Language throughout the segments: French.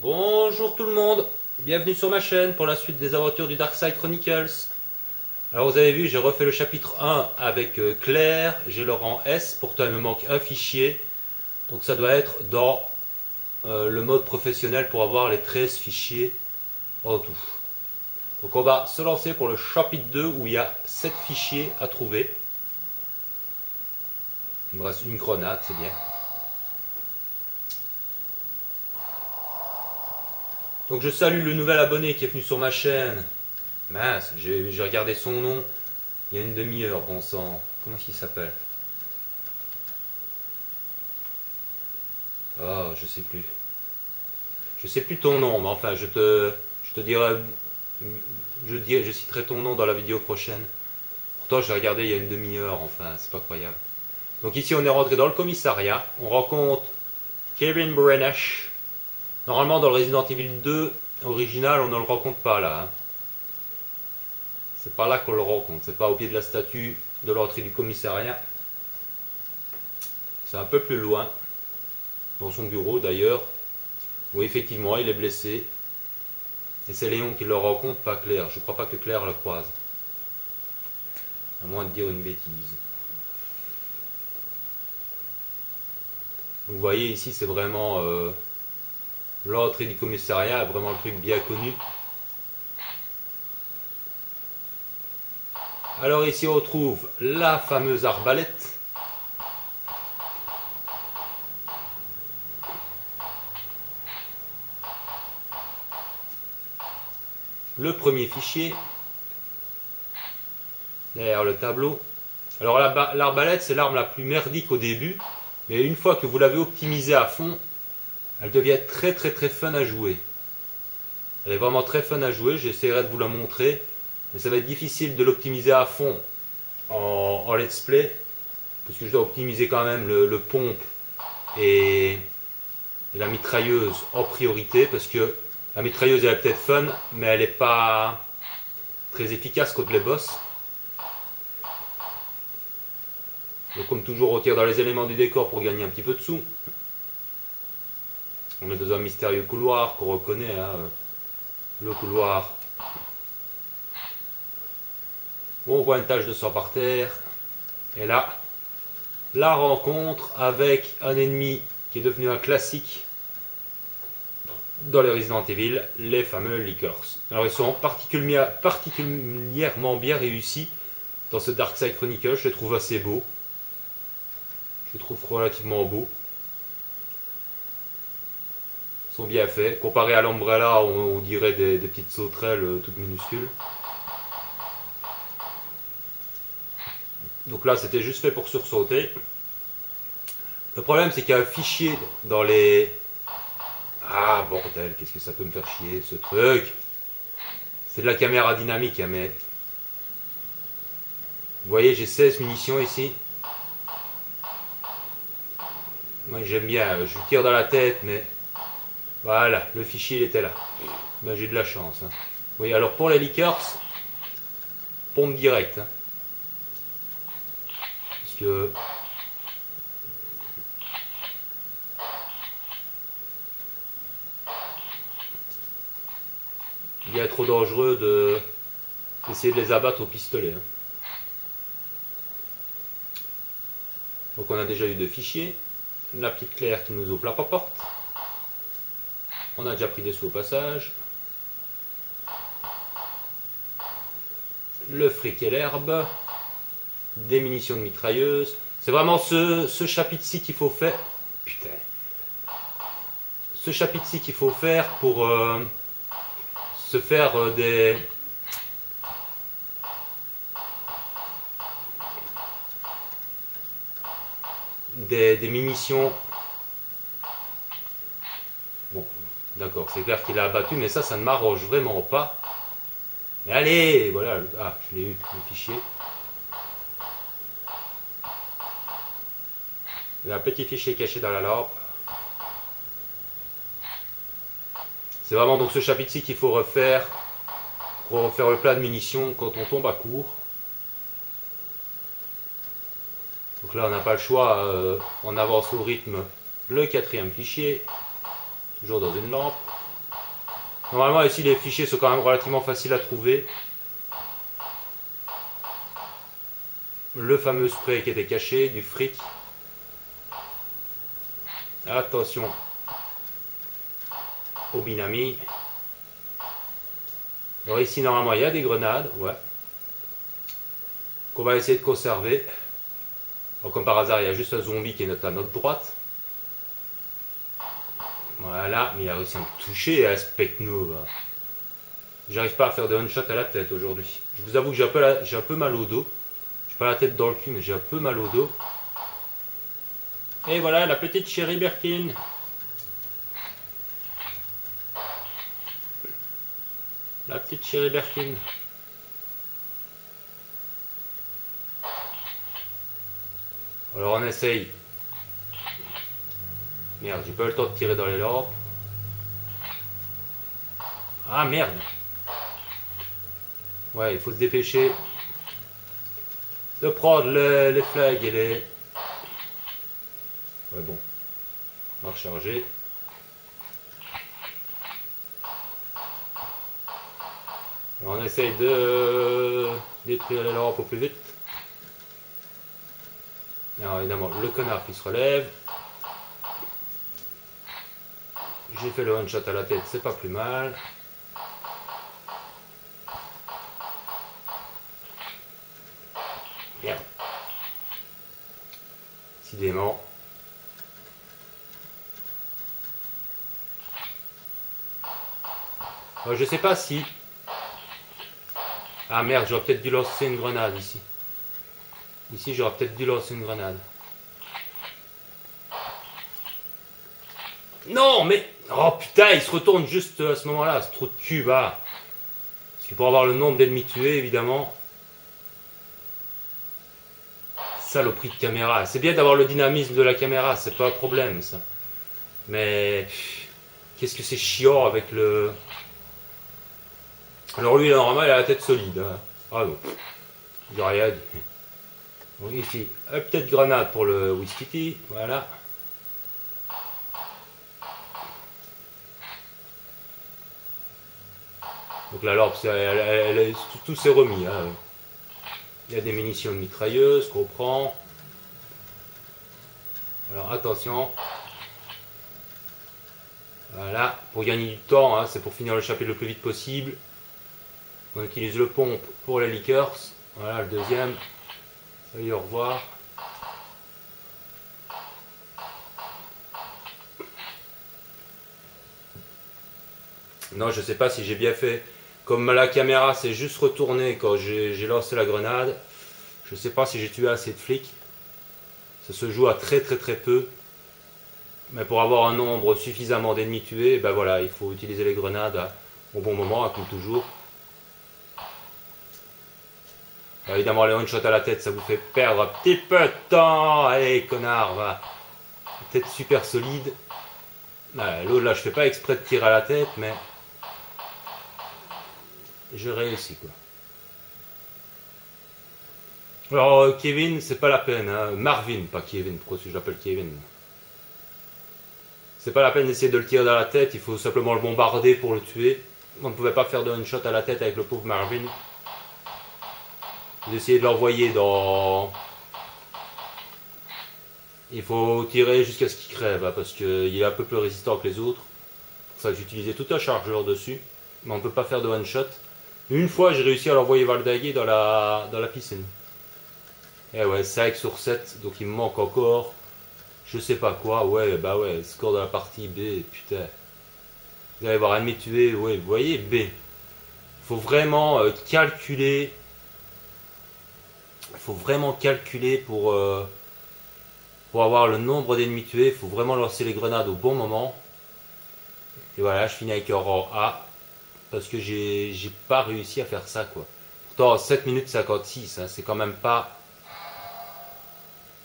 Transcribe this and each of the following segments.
Bonjour tout le monde, bienvenue sur ma chaîne pour la suite des aventures du Darkside Chronicles. Alors vous avez vu, j'ai refait le chapitre 1 avec Claire, j'ai le rang S, pourtant il me manque un fichier. Donc ça doit être dans le mode professionnel pour avoir les 13 fichiers en tout. Donc on va se lancer pour le chapitre 2 où il y a 7 fichiers à trouver. Il me reste une grenade, c'est bien. Donc je salue le nouvel abonné qui est venu sur ma chaîne. Mince, j'ai regardé son nom il y a une demi-heure, bon sang. Comment est-ce qu'il s'appelle? Oh, je sais plus. Je sais plus ton nom, mais enfin, je te dirai, je citerai ton nom dans la vidéo prochaine. Pourtant, j'ai regardé il y a une demi-heure, enfin, c'est pas croyable. Donc ici, on est rentré dans le commissariat. On rencontre Kevin Brennash. Normalement, dans le Resident Evil 2 original, on ne le rencontre pas là. Hein. C'est pas là qu'on le rencontre. C'est pas au pied de la statue de l'entrée du commissariat. C'est un peu plus loin. Dans son bureau d'ailleurs. Où effectivement, il est blessé. Et c'est Léon qui le rencontre, pas Claire. Je crois pas que Claire le croise. À moins de dire une bêtise. Vous voyez ici, c'est vraiment l'entrée du commissariat, vraiment le truc bien connu. Alors ici on trouve la fameuse arbalète. Le premier fichier. Derrière le tableau. Alors l'arbalète c'est l'arme la plus merdique au début. Mais une fois que vous l'avez optimisée à fond, elle devient très fun à jouer. Elle est vraiment très fun à jouer, j'essaierai de vous la montrer. Mais ça va être difficile de l'optimiser à fond en let's play. Parce que je dois optimiser quand même le pompe et la mitrailleuse en priorité. Parce que la mitrailleuse elle est peut-être fun, mais elle n'est pas très efficace contre les boss. Donc comme toujours, on tire dans les éléments du décor pour gagner un petit peu de sous. On est dans un mystérieux couloir qu'on reconnaît, hein, le couloir. Bon, on voit une tache de sang par terre. Et là, la rencontre avec un ennemi qui est devenu un classique dans les Resident Evil, les fameux Lickers. Alors ils sont particulièrement bien réussis dans ce Darkside Chronicles, je les trouve assez beaux. Je les trouve relativement beaux. Ils sont bien faits. Comparé à l'Umbrella, on dirait des petites sauterelles toutes minuscules. Donc là, c'était juste fait pour sursauter. Le problème, c'est qu'il y a un fichier dans les... Ah, bordel, qu'est-ce que ça peut me faire chier, ce truc. C'est de la caméra dynamique, hein, mais... Vous voyez, j'ai 16 munitions ici. Moi, j'aime bien, je tire dans la tête, mais... Voilà, le fichier, il était là. Ben, j'ai de la chance. Hein. Oui, alors pour les Lickers, pompe directe. Hein. Parce que... Il est trop dangereux d'essayer de les abattre au pistolet. Hein. Donc on a déjà eu 2 fichiers. La petite Claire qui nous ouvre la porte. On a déjà pris des sous au passage. Le fric et l'herbe. Des munitions de mitrailleuse. C'est vraiment ce chapitre-ci qu'il faut faire. Putain. Ce chapitre-ci qu'il faut faire pour se faire des munitions. Bon, d'accord, c'est clair qu'il a abattu, mais ça ne m'arrange vraiment pas. Mais allez, voilà, ah, je l'ai eu, le fichier. Il y a un petit fichier caché dans la lampe. C'est vraiment donc ce chapitre-ci qu'il faut refaire pour refaire le plein de munitions quand on tombe à court. Donc là, on n'a pas le choix, on avance au rythme le 4e fichier, toujours dans une lampe. Normalement ici les fichiers sont quand même relativement faciles à trouver. Le fameux spray qui était caché, du fric. Attention au binami. Alors ici normalement il y a des grenades, ouais. Qu'on va essayer de conserver. Alors, comme par hasard il y a juste un zombie qui est à notre droite. Voilà, mais il a réussi à me toucher à Specnova. J'arrive pas à faire de one-shot à la tête aujourd'hui. Je vous avoue que j'ai un peu mal au dos. J'ai pas la tête dans le cul, mais j'ai un peu mal au dos. Et voilà la petite Cherry Birkin. La petite Cherry Birkin. Alors on essaye. Merde, j'ai pas eu le temps de tirer dans les lampes. Ah merde. Ouais, il faut se dépêcher de prendre les flags et les... Ouais bon. On va recharger. Alors on essaye de détruire les lampes au plus vite. Alors évidemment, le connard qui se relève. J'ai fait le one shot à la tête, c'est pas plus mal. Merde. Décidément. Je sais pas si... Ah merde, j'aurais peut-être dû lancer une grenade ici. Ici, j'aurais peut-être dû lancer une grenade. Non, mais... Oh putain, il se retourne juste à ce moment-là, ce trou de cul, va. Parce que pour avoir le nombre d'ennemis tués, évidemment... Saloperie de caméra. C'est bien d'avoir le dynamisme de la caméra, c'est pas un problème, ça. Mais... Qu'est-ce que c'est chiant avec le... Alors lui, normalement, il a la tête solide. Hein. Ah non, il n'y a rien dit. Donc ici, peut-être grenade pour le Whisky, voilà. Donc la lampe, tout s'est remis. Hein. Il y a des munitions de mitrailleuse qu'on prend. Alors attention. Voilà, pour gagner du temps, hein, c'est pour finir le chapitre le plus vite possible. On utilise le pompe pour les liqueurs. Voilà le deuxième. Salut, au revoir. Non, je sais pas si j'ai bien fait. Comme la caméra s'est juste retournée quand j'ai lancé la grenade, je sais pas si j'ai tué assez de flics. Ça se joue à très peu. Mais pour avoir un nombre suffisamment d'ennemis tués, ben voilà, il faut utiliser les grenades au bon moment, comme toujours. Alors évidemment, les one-shots à la tête, ça vous fait perdre un petit peu de temps. Allez, connard, va. Tête super solide. L'autre, là, je fais pas exprès de tirer à la tête, mais... je réussis, quoi. Alors, Kevin, c'est pas la peine. Hein. Marvin, pas Kevin. Pourquoi je l'appelle Kevin? C'est pas la peine d'essayer de le tirer dans la tête. Il faut simplement le bombarder pour le tuer. On ne pouvait pas faire de one-shot à la tête avec le pauvre Marvin. Vous essayez de l'envoyer dans... Il faut tirer jusqu'à ce qu'il crève, hein, parce qu'il est un peu plus résistant que les autres. C'est pour ça que j'utilisais tout un chargeur dessus. Mais on ne peut pas faire de one-shot. Une fois, j'ai réussi à l'envoyer valdaguer dans la piscine. Et ouais, 5 sur 7, donc il me manque encore... je sais pas quoi, ouais, bah ouais, score de la partie B, putain. Vous allez voir, ennemi tué, ouais, vous voyez, B. Il faut vraiment calculer... Il faut vraiment calculer pour avoir le nombre d'ennemis tués. Il faut vraiment lancer les grenades au bon moment. Et voilà, je finis avec un rang A. Parce que j'ai pas réussi à faire ça, quoi. Pourtant, 7 minutes 56, hein, c'est quand même pas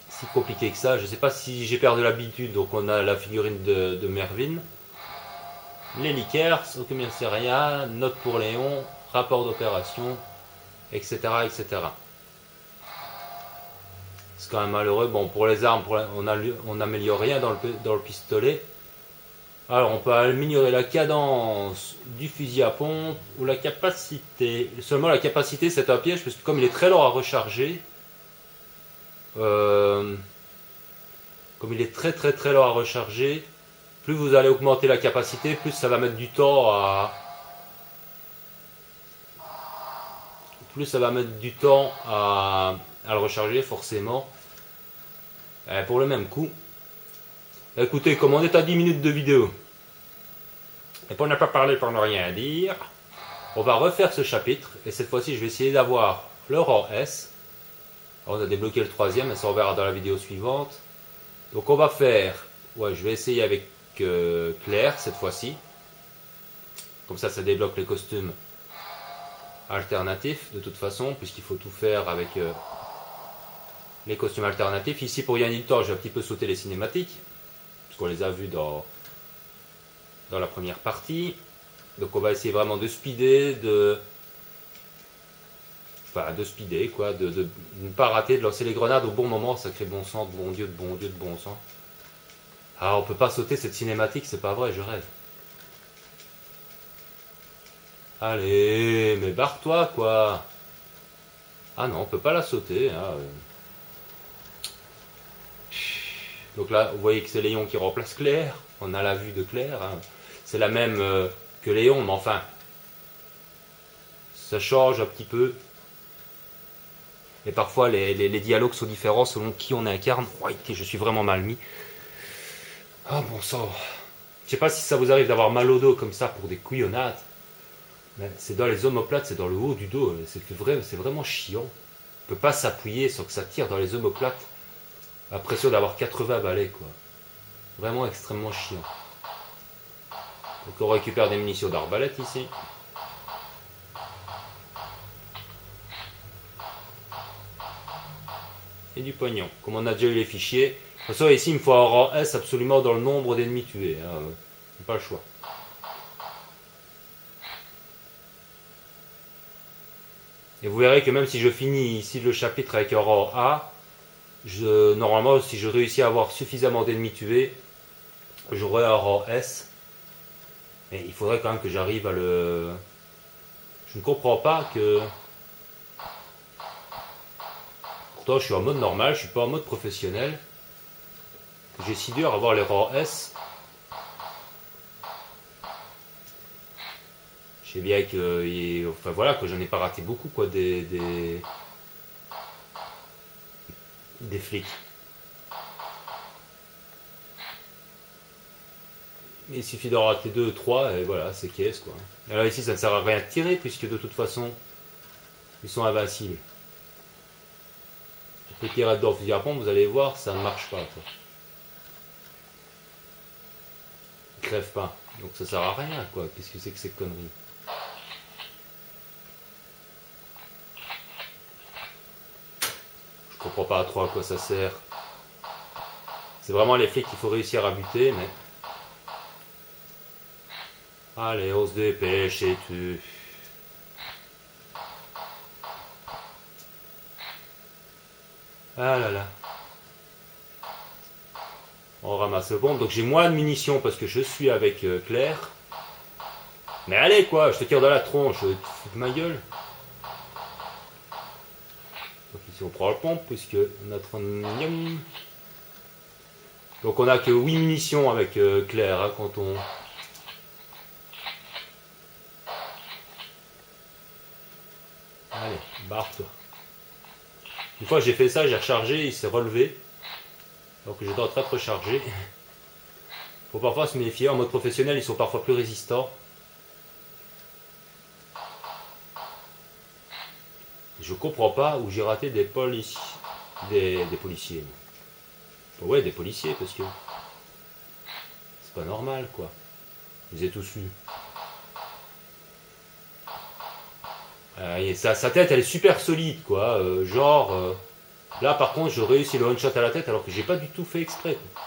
si compliqué que ça. Je sais pas si j'ai perdu l'habitude. Donc on a la figurine de Mervyn. Les liqueurs, au commissariat, note pour Léon, rapport d'opération, etc., etc. C'est quand même malheureux. Bon, pour les armes, on n'améliore rien dans le pistolet. Alors on peut améliorer la cadence du fusil à pompe ou la capacité. Seulement la capacité c'est un piège parce que comme il est très lent à recharger, comme il est très lent à recharger, plus vous allez augmenter la capacité, plus ça va mettre du temps à le recharger forcément. Pour le même coup. Écoutez, comme on est à 10 minutes de vidéo, et pour ne pas parler pour ne rien dire, on va refaire ce chapitre, et cette fois-ci je vais essayer d'avoir le rang S. Alors, on a débloqué le troisième, et ça on verra dans la vidéo suivante. Donc on va faire, je vais essayer avec Claire cette fois-ci. Comme ça débloque les costumes alternatifs de toute façon, puisqu'il faut tout faire avec les costumes alternatifs. Ici pour gagner du temps, je vais un petit peu sauter les cinématiques, puisqu'on les a vus dans la première partie. Donc on va essayer vraiment de speeder, de speeder quoi, de ne pas rater, de lancer les grenades au bon moment, sacré bon sang, de bon Dieu, de bon sang. Ah, on peut pas sauter cette cinématique, c'est pas vrai, je rêve. Allez, mais barre-toi quoi. Ah non, on peut pas la sauter. Hein. Donc là, vous voyez que c'est Léon qui remplace Claire. On a la vue de Claire. Hein. C'est la même que Léon, mais enfin, ça change un petit peu. Et parfois, les dialogues sont différents selon qui on incarne. Je suis vraiment mal mis. Ah bon sang. Je sais pas si ça vous arrive d'avoir mal au dos comme ça pour des couillonnades. Mais c'est dans les omoplates, c'est dans le haut du dos. C'est vraiment chiant. On peut pas s'appuyer sans que ça tire dans les omoplates. L'impression d'avoir 80 balais, quoi. Vraiment extrêmement chiant. Donc on récupère des munitions d'arbalète ici. Et du pognon. Comme on a déjà eu les fichiers. De toute façon, ici, il me faut un rang S absolument dans le nombre d'ennemis tués. Hein. Pas le choix. Et vous verrez que même si je finis ici le chapitre avec un rang A, normalement, si je réussis à avoir suffisamment d'ennemis tués, j'aurai un rang S. Mais il faudrait quand même que j'arrive à le... Je ne comprends pas que... Pourtant, je suis en mode normal, je suis pas en mode professionnel. J'ai si dur à avoir les rangs S. Je sais bien que... Enfin voilà, que j'en ai pas raté beaucoup, quoi, des flics. Il suffit d'en rater 2 ou 3 et voilà, c'est caisse quoi. Alors ici ça ne sert à rien de tirer puisque de toute façon ils sont invincibles. Vous pouvez tirer dedans au fusil à pompe, vous allez voir, ça ne marche pas. Quoi. Ils crèvent pas. Donc ça sert à rien quoi. Qu'est-ce que c'est que ces conneries? Je comprends pas trop à quoi ça sert. C'est vraiment les flics qu'il faut réussir à buter, mais... Allez, on se dépêche et tu... Ah là là. On ramasse le bombe. Donc j'ai moins de munitions parce que je suis avec Claire. Mais allez quoi, je te tire dans la tronche, tu fous de ma gueule. Donc ici on prend le pompe puisque on a 30... Donc on a que 8 munitions avec Claire hein, quand on... Allez, barre-toi. Une fois que j'ai fait ça, j'ai rechargé, il s'est relevé. Donc j'étais en train de recharger. Faut parfois se méfier, en mode professionnel ils sont parfois plus résistants. Je comprends pas où j'ai raté des policiers. Des policiers. Ouais, des policiers parce que... C'est pas normal quoi. Je les ai tous eus. Sa tête elle est super solide quoi. Là par contre je réussis le one shot à la tête alors que j'ai pas du tout fait exprès. Quoi.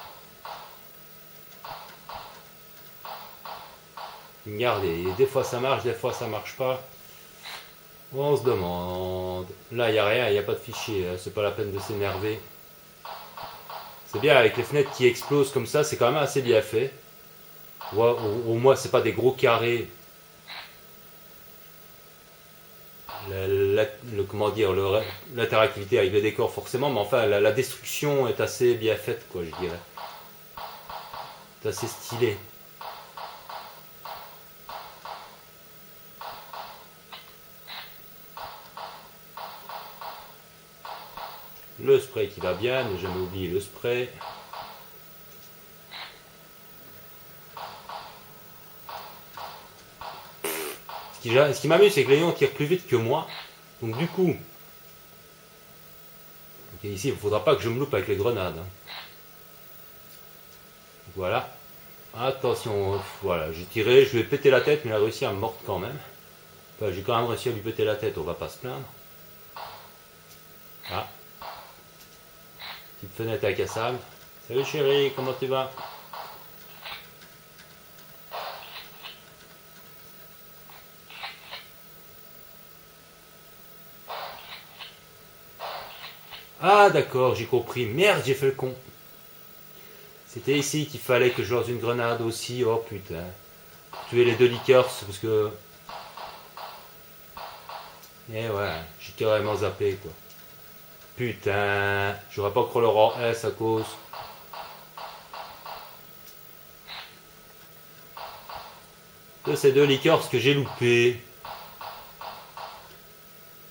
Regardez, des fois ça marche, des fois ça marche pas. On se demande. Là il n'y a rien, il n'y a pas de fichier, hein. C'est pas la peine de s'énerver. C'est bien avec les fenêtres qui explosent comme ça, c'est quand même assez bien fait. Ouais, au moins, c'est pas des gros carrés. Comment dire, l'interactivité avec les décors forcément, mais enfin la destruction est assez bien faite, quoi, je dirais. C'est assez stylé. Le spray qui va bien, ne jamais oublier le spray. Ce qui m'amuse, c'est que Léon tire plus vite que moi. Donc du coup, ici, il ne faudra pas que je me loupe avec les grenades. Voilà. Attention, voilà, j'ai tiré, je lui ai pété la tête, mais il a réussi à me mordre quand même. Enfin, j'ai quand même réussi à lui péter la tête, on va pas se plaindre. Ah. Petite fenêtre avec Assam. Salut chérie, comment tu vas? Ah d'accord, j'ai compris. Merde, j'ai fait le con. C'était ici qu'il fallait que je lance une grenade aussi. Oh putain. Pour tuer les deux liqueurs, parce que... Eh ouais, j'ai carrément zappé quoi. Putain, j'aurais pas encore le rang S à cause. De ces deux liqueurs que j'ai loupé.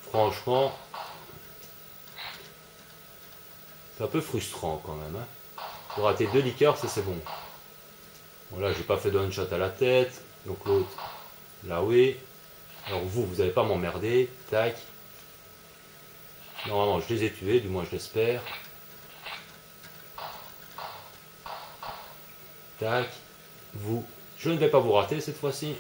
Franchement, c'est un peu frustrant quand même. Hein. Pour rater deux liqueurs, ça c'est bon. Voilà, j'ai pas fait de one shot à la tête. Donc l'autre, là oui. Alors vous n'allez pas m'emmerder. Tac. Normalement, je les ai tués, du moins je l'espère. Tac. Vous. Je ne vais pas vous rater cette fois-ci.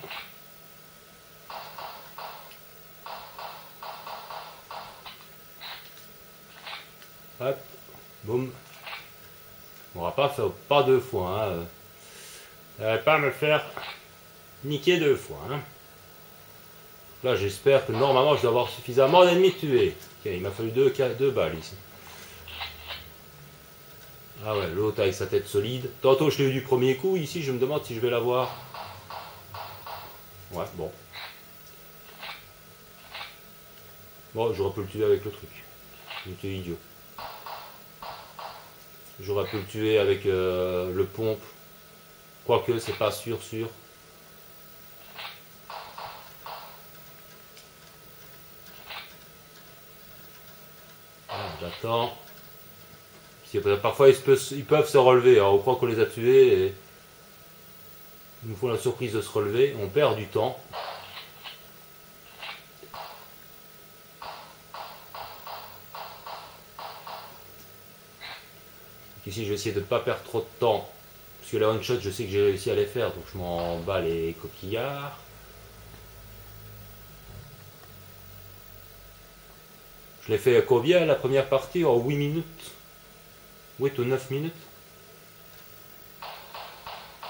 Hop. Boum. On va pas faire pas deux fois. Hein. Pas me faire niquer deux fois. Hein. Là, j'espère que normalement, je dois avoir suffisamment d'ennemis tués. Okay, il m'a fallu deux balles ici. Ah ouais, l'autre avec sa tête solide. Tantôt, je l'ai eu du premier coup. Ici, je me demande si je vais l'avoir. Ouais, bon. Bon, j'aurais pu le tuer avec le truc. J'étais idiot. J'aurais pu le tuer avec le pompe. Quoique, c'est pas sûr. Ah, j'attends. Parfois, ils peuvent se relever. Alors, on croit qu'on les a tués et ils nous font la surprise de se relever. On perd du temps. Ici, je vais essayer de ne pas perdre trop de temps. Parce que la one shot, je sais que j'ai réussi à les faire. Donc, je m'en bats les coquillards. Je l'ai fait à combien la première partie? En 8 minutes. 8 ou 9 minutes.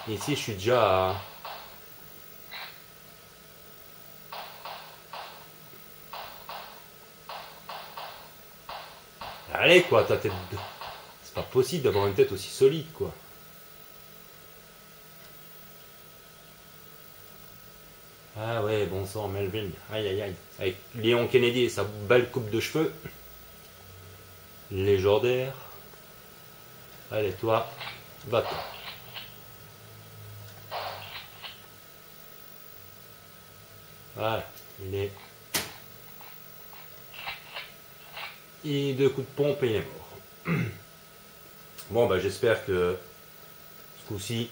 Et ici, je suis déjà à... Allez quoi, ta tête de... C'est pas possible d'avoir une tête aussi solide quoi. Ah ouais, bon sang, Melvin. Aïe aïe aïe. Avec Léon Kennedy et sa belle coupe de cheveux. Légendaire. Allez toi, va-t'en. Voilà, il est... Et deux coups de pompe et il est mort. Bon bah j'espère que ce coup-ci,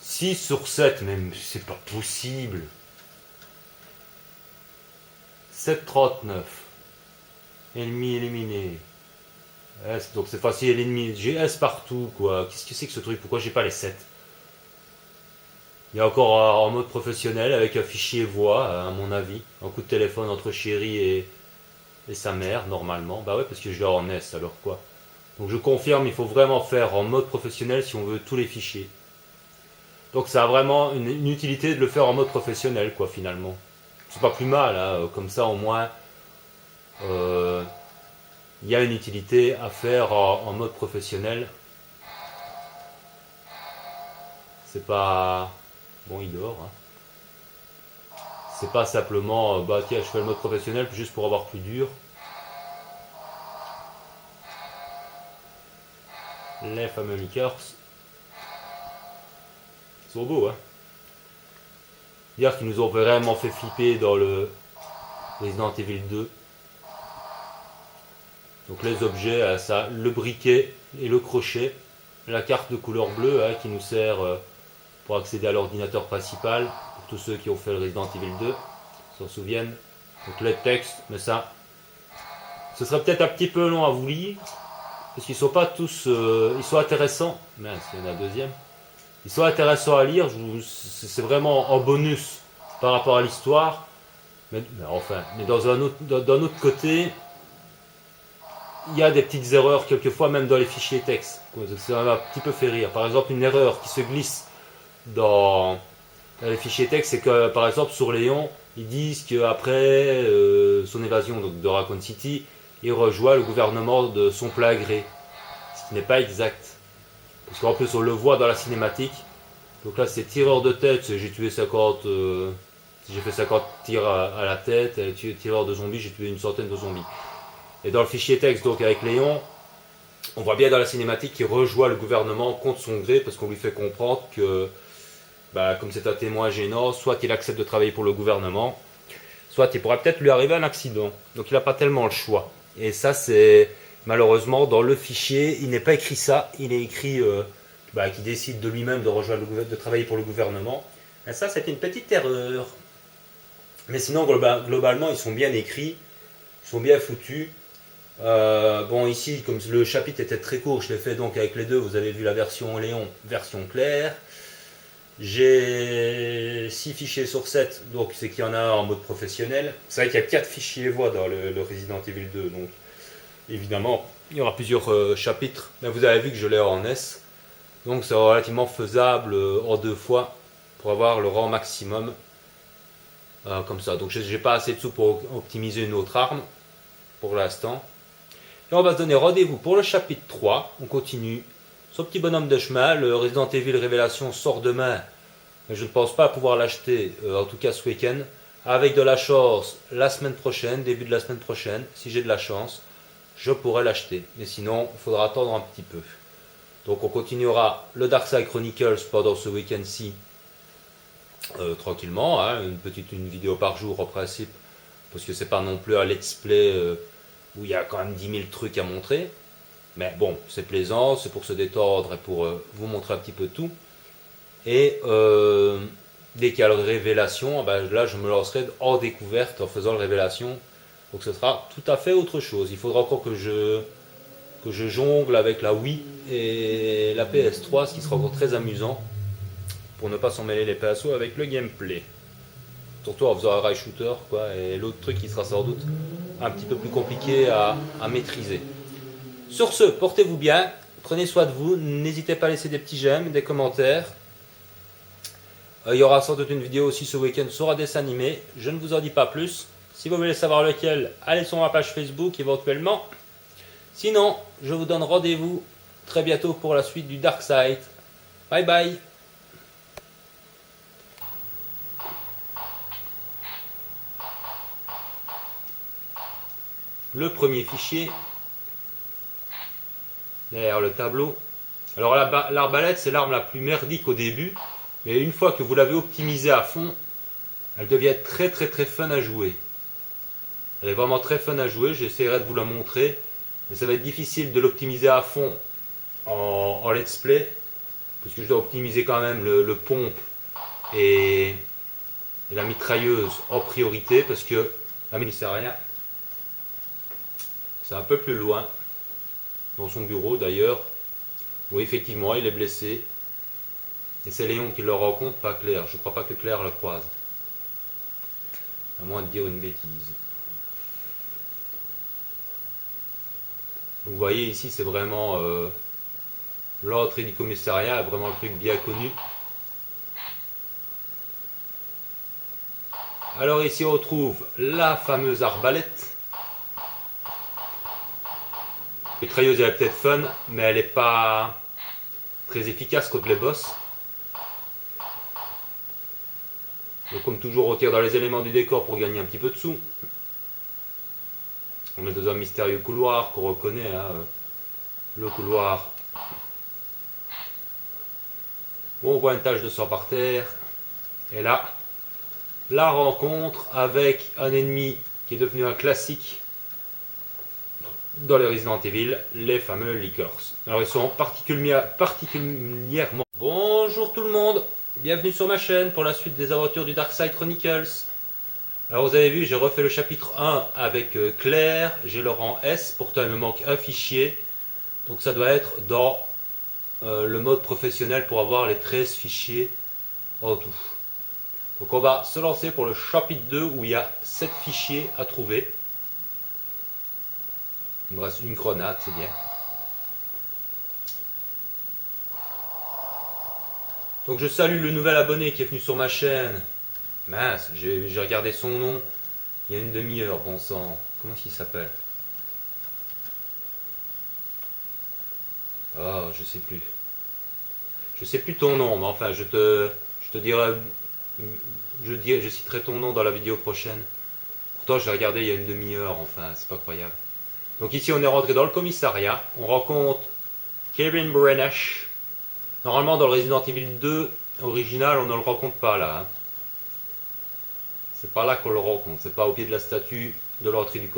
6 sur 7 même, c'est pas possible. 7,39. Ennemi éliminé. S, donc cette fois-ci l'ennemi. J'ai S partout quoi. Qu'est-ce que c'est que ce truc? Pourquoi j'ai pas les 7? Il y a encore en mode professionnel avec un fichier voix à mon avis. Un coup de téléphone entre chérie et sa mère normalement. Bah ouais parce que je l'ai en S alors quoi. Donc je confirme, il faut vraiment faire en mode professionnel si on veut tous les fichiers. Donc ça a vraiment une utilité de le faire en mode professionnel quoi finalement. C'est pas plus mal, hein. Comme ça au moins il y a une utilité à faire en mode professionnel. C'est pas... Bon, il dort. Hein. C'est pas simplement, bah tiens, je fais le mode professionnel juste pour avoir plus dur. Les fameux liqueurs. Ils sont beaux, hein. Dire qu'ils nous ont vraiment fait flipper dans le Resident Evil 2. Donc les objets, ça, le briquet et le crochet. La carte de couleur bleue hein, qui nous sert pour accéder à l'ordinateur principal. Pour tous ceux qui ont fait le Resident Evil 2, s'en souviennent. Donc les textes, mais ça, ce serait peut-être un petit peu long à vous lire. Parce qu'ils sont pas tous, ils sont intéressants. Mince, il y en a un deuxième. Ils sont intéressants à lire. C'est vraiment en bonus par rapport à l'histoire. Mais d'un autre côté, il y a des petites erreurs quelquefois même dans les fichiers texte. Ça m'a un petit peu fait rire. Par exemple, une erreur qui se glisse dans les fichiers texte, c'est que par exemple sur Léon, ils disent qu'après son évasion donc, de Raccoon City, il rejoint le gouvernement de son plein gré. Ce qui n'est pas exact. Parce qu'en plus on le voit dans la cinématique. Donc là c'est tireur de tête, j'ai tué 50... j'ai fait 50 tirs à la tête, et tireur de zombies, j'ai tué une centaine de zombies. Et dans le fichier texte, donc avec Léon, on voit bien dans la cinématique qu'il rejoint le gouvernement contre son gré parce qu'on lui fait comprendre que, bah, comme c'est un témoin gênant, soit il accepte de travailler pour le gouvernement, soit il pourrait peut-être lui arriver un accident. Donc il n'a pas tellement le choix. Et ça, c'est malheureusement dans le fichier, il n'est pas écrit ça, il est écrit qu'il décide de lui-même de rejoindre de travailler pour le gouvernement. Et ça, c'est une petite erreur. Mais sinon, globalement, ils sont bien écrits, ils sont bien foutus. Bon ici comme le chapitre était très court, je l'ai fait donc avec les deux, vous avez vu la version Léon, version claire. J'ai 6 fichiers sur 7, donc c'est qu'il y en a un en mode professionnel. C'est vrai qu'il y a 4 fichiers voix dans le Resident Evil 2, donc évidemment il y aura plusieurs chapitres, mais vous avez vu que je l'ai en S, donc c'est relativement faisable en 2 fois pour avoir le rang maximum comme ça. Donc j'ai pas assez de sous pour optimiser une autre arme pour l'instant. Et on va se donner rendez-vous pour le chapitre 3. On continue. Son petit bonhomme de chemin, le Resident Evil Révélation sort demain. Mais je ne pense pas pouvoir l'acheter, en tout cas ce week-end. Avec de la chance, la semaine prochaine, début de la semaine prochaine, si j'ai de la chance, je pourrais l'acheter. Mais sinon, il faudra attendre un petit peu. Donc on continuera le Darkside Chronicles pendant ce week-end-ci. Tranquillement, hein, une vidéo par jour en principe. Parce que c'est pas non plus un let's play... où il y a quand même 10 000 trucs à montrer. Mais bon, c'est plaisant, c'est pour se détendre et pour vous montrer un petit peu tout. Et dès qu'il y a la révélation, ben là je me lancerai en découverte en faisant la révélation. Donc ce sera tout à fait autre chose. Il faudra encore que je jongle avec la Wii et la PS3, ce qui sera encore très amusant. Pour ne pas s'en mêler les pinceaux avec le gameplay. Surtout en faisant un rail shooter, quoi, et l'autre truc qui sera sans doute un petit peu plus compliqué à maîtriser. Sur ce, portez-vous bien, prenez soin de vous, n'hésitez pas à laisser des petits j'aime, des commentaires. Il y aura sans doute une vidéo aussi ce week-end sur un dessin animé, je ne vous en dis pas plus. Si vous voulez savoir lequel, allez sur ma page Facebook éventuellement. Sinon, je vous donne rendez-vous très bientôt pour la suite du Darkside. Bye bye. Le premier fichier, derrière le tableau. Alors l'arbalète, c'est l'arme la plus merdique au début, mais une fois que vous l'avez optimisée à fond, elle devient très très très fun à jouer. Elle est vraiment très fun à jouer, j'essaierai de vous la montrer, mais ça va être difficile de l'optimiser à fond en let's play, parce que je dois optimiser quand même le pompe et la mitrailleuse en priorité, parce que la rien. C'est un peu plus loin, dans son bureau d'ailleurs, où effectivement il est blessé. Et c'est Léon qui le rencontre, pas Claire. Je ne crois pas que Claire le croise. À moins de dire une bêtise. Vous voyez ici, c'est vraiment l'entrée du commissariat, vraiment le truc bien connu. Alors ici on retrouve la fameuse arbalète. La mitrailleuse elle est peut-être fun, mais elle n'est pas très efficace contre les boss. Donc comme toujours, on tire dans les éléments du décor pour gagner un petit peu de sous. On est dans un mystérieux couloir qu'on reconnaît, hein, le couloir. On voit une tache de sang par terre. Et là, la rencontre avec un ennemi qui est devenu un classique dans les Resident Evil, les fameux Lickers. Alors ils sont particulièrement... Bonjour tout le monde, bienvenue sur ma chaîne pour la suite des aventures du Darkside Chronicles. Alors vous avez vu, j'ai refait le chapitre 1 avec Claire, j'ai le rang S, pourtant il me manque un fichier. Donc ça doit être dans le mode professionnel pour avoir les 13 fichiers en tout. Donc on va se lancer pour le chapitre 2 où il y a 7 fichiers à trouver. Il me reste une grenade, c'est bien. Donc je salue le nouvel abonné qui est venu sur ma chaîne. Mince, j'ai regardé son nom il y a une demi-heure, bon sang. Comment il s'appelle? Oh, je sais plus. Je sais plus ton nom, mais enfin je te dirai, je citerai ton nom dans la vidéo prochaine. Pourtant je l'ai regardé il y a une demi-heure, enfin c'est pas croyable. Donc ici on est rentré dans le commissariat, on rencontre Kevin Brennash. Normalement dans le Resident Evil 2 original on ne le rencontre pas là. Hein. C'est pas là qu'on le rencontre, c'est pas au pied de la statue de l'entrée du commissariat.